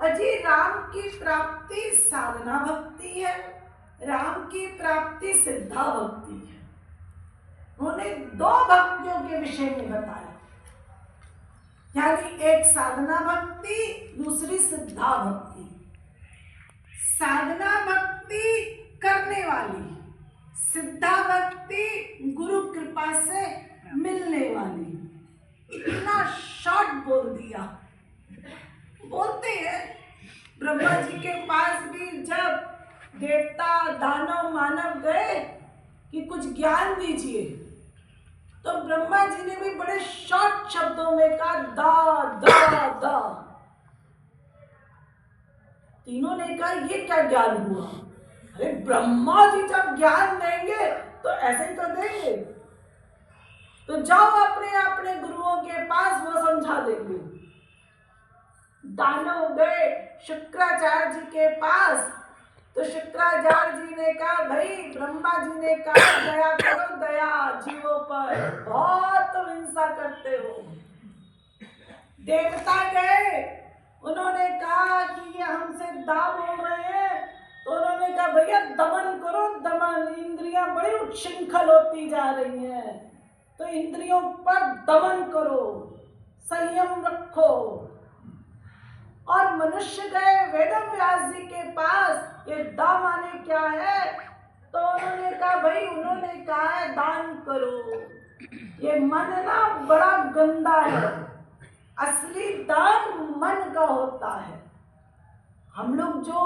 अजी राम की प्राप्ति साधना भक्ति है, राम की प्राप्ति सिद्धा भक्ति है। उन्होंने दो भक्तियों के विषय में बताया, यानी एक साधना भक्ति, दूसरी सिद्धा भक्ति। साधना भक्ति करने वाली, सिद्धा भक्ति गुरु कृपा से मिलने वाली। इतना शॉर्ट बोल दिया। बोलते हैं ब्रह्मा जी के पास भी जब देवता दानव मानव गए कि कुछ ज्ञान दीजिए, तो ब्रह्मा जी ने भी बड़े शॉर्ट शब्दों में कहा दा दा दा। तीनों ने कहा ये क्या ज्ञान हुआ? अरे ब्रह्मा जी जब ज्ञान देंगे तो ऐसे ही तो देंगे, तो जाओ अपने अपने गुरुओं के पास, वो समझा देंगे। दानव गए शुक्राचार्य जी के पास, तो शुक्राचार्य जी ने कहा भाई ब्रह्मा जी ने कहा दया करो, दया जीवों पर, बहुत तुम हिंसा करते हो। देवता गए, उन्होंने कहा कि ये हमसे दा बोल रहे हैं, तो उन्होंने कहा भैया दमन करो, दमन, इंद्रियां बड़ी उच्छृंखल होती जा रही हैं, तो इंद्रियों पर दमन करो, संयम रखो। और मनुष्य गए वेदव्यास जी के पास, ये दा माने क्या है? तो उन्होंने कहा भाई, उन्होंने कहा है दान करो। ये मन ना बड़ा गंदा है, असली दान मन का होता है। हम लोग जो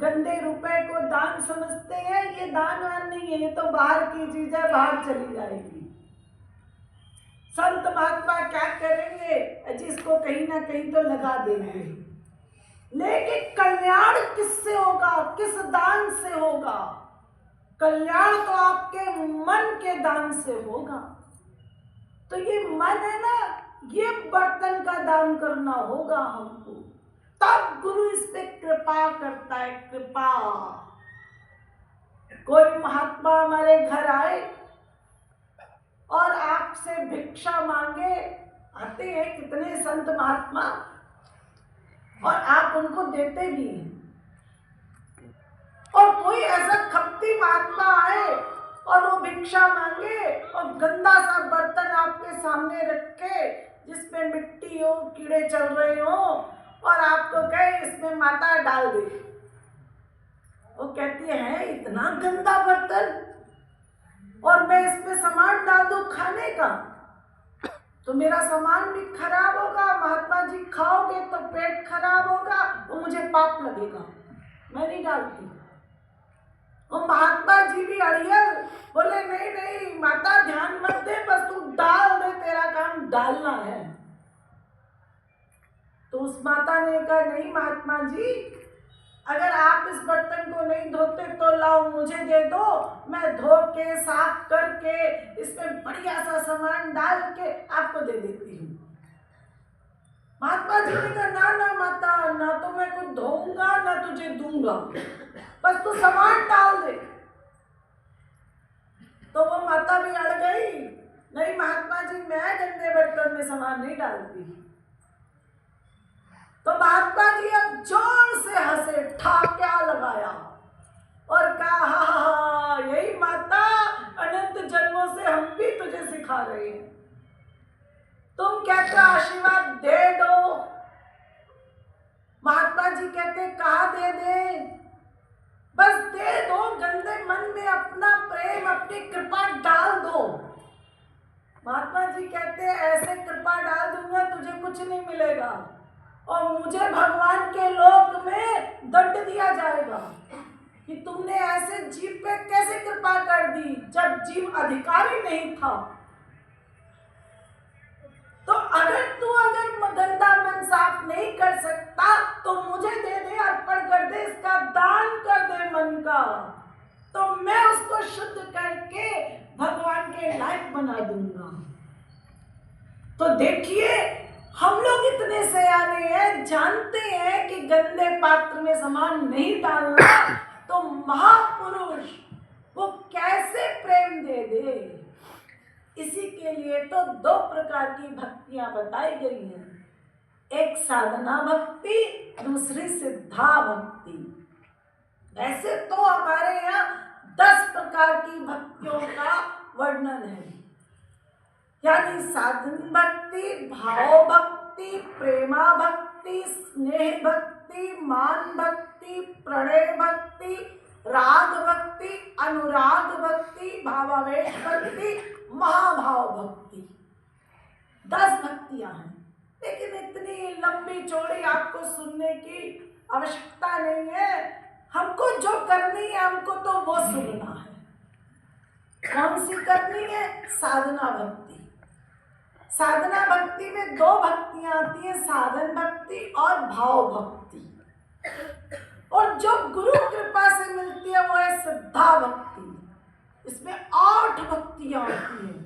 गंदे रुपए को दान समझते हैं, ये दान वान नहीं है, ये तो बाहर की चीज है, बाहर चली जाएगी। संत महात्मा क्या करेंगे? जिसको कहीं ना कहीं तो लगा देंगे। लेकिन कल्याण किससे होगा? किस दान से होगा? कल्याण तो आपके मन के दान से होगा। तो ये मन है ना, ये बर्तन का दान करना होगा हमको, तब गुरु इस पे कृपा करता है। कृपा। कोई महात्मा हमारे घर आए और आपसे भिक्षा मांगे, आते हैं कितने संत महात्मा, और आप उनको देते भी हैं। और कोई ऐसा खपती महात्मा आए और वो भिक्षा मांगे और गंदा सा बर्तन आपके सामने रख के, जिसमें मिट्टी हो, कीड़े चल रहे हो, और आपको कहे इसमें माता डाल दे। वो कहती है इतना गंदा बर्तन, और मैं इसमें सामान डाल दूं खाने का, तो मेरा सामान भी खराब होगा, महात्मा जी खाओगे तो पेट खराब होगा, वो मुझे पाप लगेगा, मैं नहीं डालती। वो महात्मा जी भी अड़ियल बोले नहीं नहीं माता ध्यान मत दे, बस तू डाल दे, तेरा काम डालना है। तो उस माता ने कहा नहीं महात्मा जी, अगर आप इस बर्तन को नहीं धोते तो लाओ मुझे दे दो, मैं धो के साफ करके इसमें बढ़िया सा सामान डाल के आपको दे देती हूँ। महात्मा जी ने कहा ना ना माता, ना तो मैं कुछ धोऊंगा ना तुझे दूंगा, बस तू सामान डाल दे। तो वो माता भी अड़ गई, नहीं महात्मा जी मैं गंदे बर्तन में सामान नहीं डालती। तो महात्मा जी अब जोर से हंसे, ठाक्या लगाया और कहा, हाँ यही माता, अनंत जन्मों से हम भी तुझे सिखा रहे हैं। तुम कहते हो आशीर्वाद दे दो, महात्मा जी कहते कहा दे दे, बस दे दो, गंदे मन में अपना प्रेम, अपनी कृपा डाल दो। महात्मा जी कहते ऐसे कृपा डाल दूंगा तुझे कुछ नहीं मिलेगा और मुझे भगवान के लोक में दंड दिया जाएगा कि तुमने ऐसे जीव पे कैसे कृपा कर दी जब जीव अधिकारी नहीं था। तो अगर तू गंदा मन साफ नहीं कर सकता तो मुझे दे दे, अर्पण कर दे, इसका दान कर दे मन का, तो मैं उसको शुद्ध करके भगवान के लायक बना दूंगा। तो देखिए हम लोग इतने सयाने हैं, जानते हैं कि गंदे पात्र में सामान नहीं डालना, तो महापुरुष वो कैसे प्रेम दे दे। इसी के लिए तो दो प्रकार की भक्तियां बताई गई हैं, एक साधना भक्ति, दूसरी सिद्धा भक्ति। वैसे तो हमारे यहाँ 10 प्रकार की भक्तियों का वर्णन है, यानी साधन भक्ति, भाव भक्ति, प्रेमा भक्ति, स्नेह भक्ति, मान भक्ति, प्रणय भक्ति, राग भक्ति, अनुराग भक्ति, भावावेश भक्ति, महाभाव भक्ति। 10 भक्तियां हैं, लेकिन इतनी लंबी चौड़ी आपको सुनने की आवश्यकता नहीं है। हमको जो करनी है हमको तो वो सुनना है। कौन सी करनी है? साधना भक्ति। साधना भक्ति में 2 भक्तियां आती है, साधन भक्ति और भाव भक्ति। और जो गुरु कृपा से मिलती है वो है सिद्धा भक्ति। इसमें 8 भक्तियां आती हैं,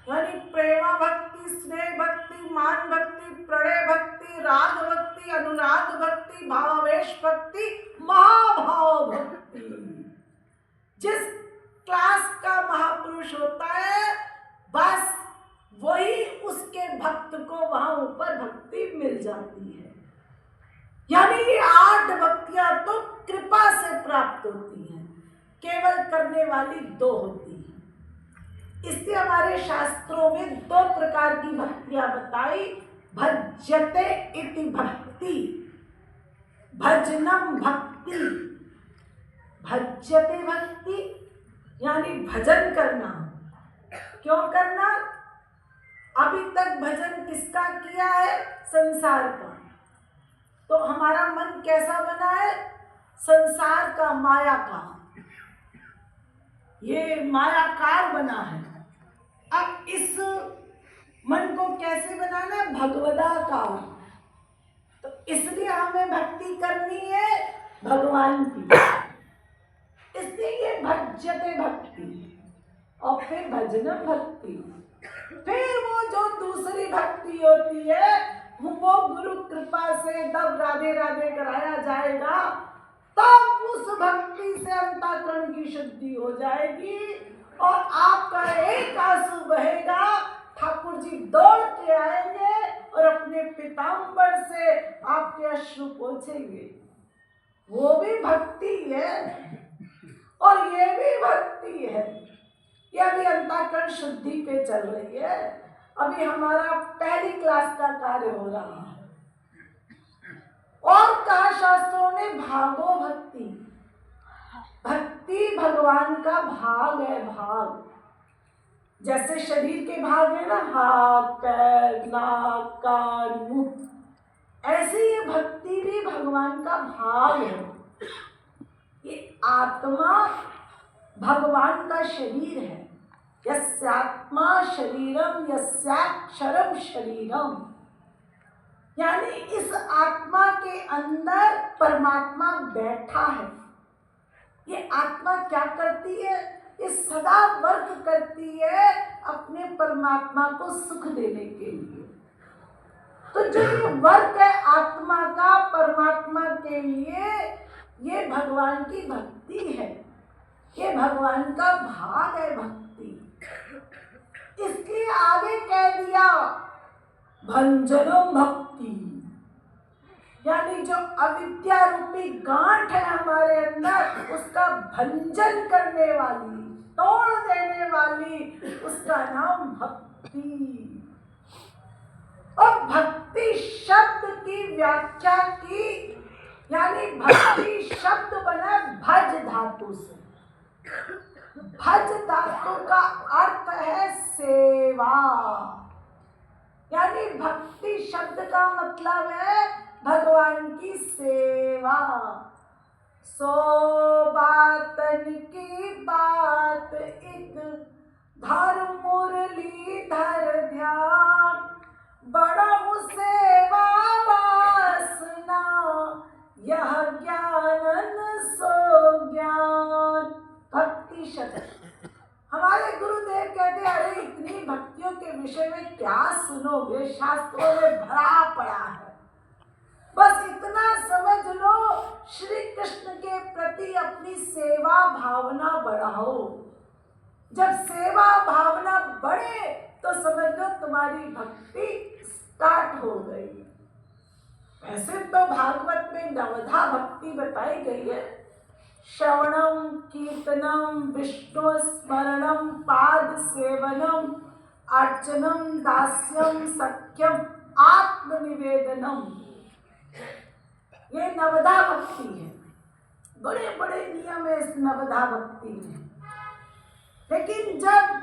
यानी प्रेमा भक्ति, स्नेह भक्ति, मान भक्ति, प्रणय भक्ति, राग भक्ति, अनुराग भक्ति, भावावेश भक्ति, महाभाव भक्ति। जिस क्लास का महापुरुष होता है बस वही उसके भक्त को वहां ऊपर भक्ति मिल जाती है। यानी ये 8 भक्तियां तो कृपा से प्राप्त होती हैं, केवल करने वाली 2 होती हैं। इसलिए हमारे शास्त्रों में 2 प्रकार की भक्तियां बताई, भज्यते इति भक्ति, भजनम भक्ति। भज्यते भक्ति यानी भजन करना। क्यों करना? अभी तक भजन किसका किया है? संसार का। तो हमारा मन कैसा बना है? संसार का, माया का। ये मायाकार बना है। अब इस मन को कैसे बनाना है? भगवदाकार। तो इसलिए हमें भक्ति करनी है भगवान की, इसलिए ये भज्यते भक्ति और फिर भजनम भक्ति। फिर वो जो दूसरी भक्ति होती है वो गुरु कृपा से तब राधे राधे कराया जाएगा, तब उस भक्ति से अंतःकरण की शुद्धि हो जाएगी और आपका एक आंसू बहेगा, ठाकुर जी दौड़ के आएंगे और अपने पीतांबर से आपके अश्रु पोंछेंगे। वो भी भक्ति है और ये भी भक्ति है। ये अभी अंतःकरण शुद्धि पे चल रही है, अभी हमारा पहली क्लास का कार्य हो रहा है। और कहा शास्त्रों ने भागो भक्ति। भक्ति भगवान का भाग है, भाग। जैसे शरीर के भाग है ना, हाथ, पैर, नाक, कान, मुंह, ऐसे ये भक्ति भी भगवान का भाग है। ये आत्मा भगवान का शरीर है। यस्यात्मा शरीरम यस्याक्षरम शरीरम, यानी इस आत्मा के अंदर परमात्मा बैठा है। ये आत्मा क्या करती है? ये सदा वर्क करती है अपने परमात्मा को सुख देने के लिए। तो जो ये वर्क है आत्मा का परमात्मा के लिए, ये भगवान की भक्ति है, ये भगवान का भाग है भक्ति। इसलिए आगे कह दिया भंजनम भक्ति। यानी जो अविद्या रूपी गांठ है हमारे अंदर, उसका भंजन करने वाली, तोड़ देने वाली, उसका नाम भक्ति। और भक्ति शब्द की व्याख्या की, यानी भक्ति शब्द बना भज धातु से। भज धातु का अर्थ है सेवा, यानी भक्ति शब्द का मतलब है भगवान की सेवा। सो बातन की बात एक, धर मुरली धर ध्यान, बड़ा सेवा वासना, यह ज्ञानन सो ज्ञान। भक्ति शब्द, हमारे गुरुदेव कहते अरे इतनी भक्तियों के विषय में क्या सुनोगे, शास्त्रों में भरा पड़ा है। बस इतना समझ लो, श्री कृष्ण के प्रति अपनी सेवा भावना बढ़ाओ। जब सेवा भावना बढ़े तो समझ लो तुम्हारी भक्ति स्टार्ट हो गई। वैसे तो भागवत में नवधा भक्ति बताई गई है। श्रवणम कीर्तनम विष्णु स्मरणम पाद सेवनम अर्चनम दास्यम सख्यम आत्मनिवेदनम, ये नवधा भक्ति है। बड़े बड़े नियम है इस नवधा भक्ति में। लेकिन जब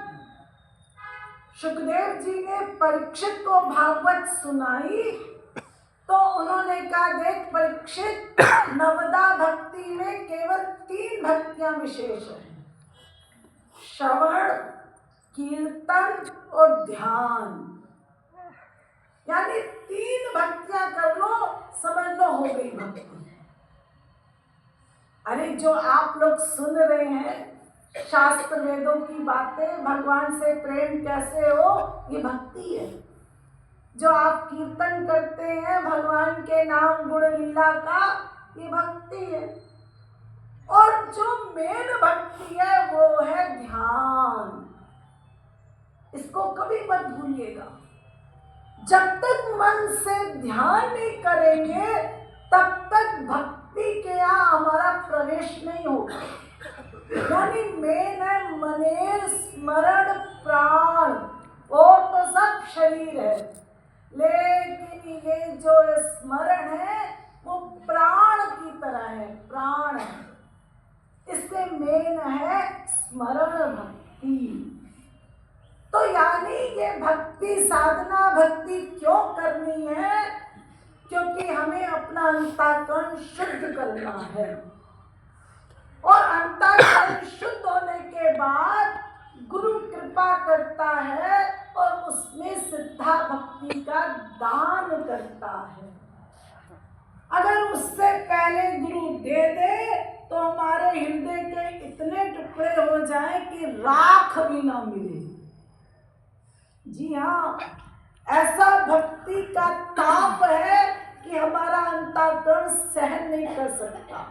सुखदेव जी ने परीक्षित को भागवत सुनाई तो उन्होंने कहा देख परीक्षित, नवदा भक्ति में केवल 3 भक्तियां विशेष हैं, श्रवण, कीर्तन और ध्यान। यानी 3 भक्तियां कर लो, समझ लो हो गई भक्ति। अरे जो आप लोग सुन रहे हैं शास्त्र वेदों की बातें, भगवान से प्रेम कैसे हो, ये भक्ति है। जो आप कीर्तन करते हैं भगवान के नाम गुण लीला का, ये भक्ति है। और जो मेन भक्ति है वो है ध्यान। इसको कभी मत भूलिएगा। जब तक मन से ध्यान नहीं करेंगे तब तक भक्ति के यहाँ हमारा प्रवेश नहीं होगा। यानी मेन है मनेर स्मरण प्राण, और तो सब शरीर है, लेकिन ये जो स्मरण है वो प्राण की तरह है, प्राण है। इससे मेन है स्मरण भक्ति। तो यानी ये भक्ति साधना भक्ति क्यों करनी है? क्योंकि हमें अपना अंतःकरण शुद्ध करना है। और अंतःकरण शुद्ध होने के बाद गुरु कृपा करता है और उसमें सिद्धा भक्ति का दान करता है। अगर उससे पहले गुरु दे दे तो हमारे हृदय के इतने टुकड़े हो जाएं कि राख भी ना मिले। जी हाँ, ऐसा भक्ति का ताप है कि हमारा अंतःकरण सहन नहीं कर सकता।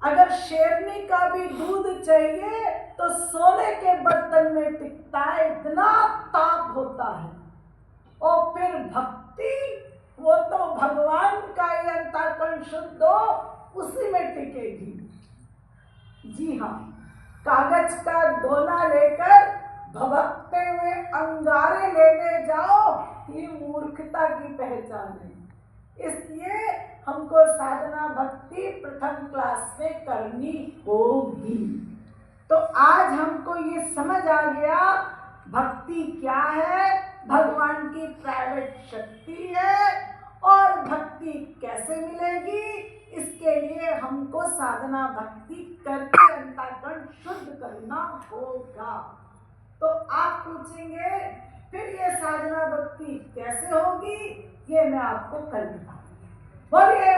अगर शेरनी का भी दूध चाहिए तो सोने के बर्तन में टिकता है, इतना ताप होता है। और फिर भक्ति, वो तो भगवान का ही अंतःकरण शुद्ध हो उसी में टिकेगी। जी हाँ, कागज का दोना लेकर भभकते हुए अंगारे लेने जाओ, ये मूर्खता की पहचान है। इसलिए हमको साधना भक्ति प्रथम क्लास में करनी होगी। तो आज हमको ये समझ आ गया भक्ति क्या है, भगवान की प्राइवेट शक्ति है, और भक्ति कैसे मिलेगी। इसके लिए हमको साधना भक्ति करके अंतःकरण शुद्ध करना होगा। तो आप पूछेंगे फिर ये साधना भक्ति कैसे होगी, ये मैं आपको कल बताऊंगी। बोलिए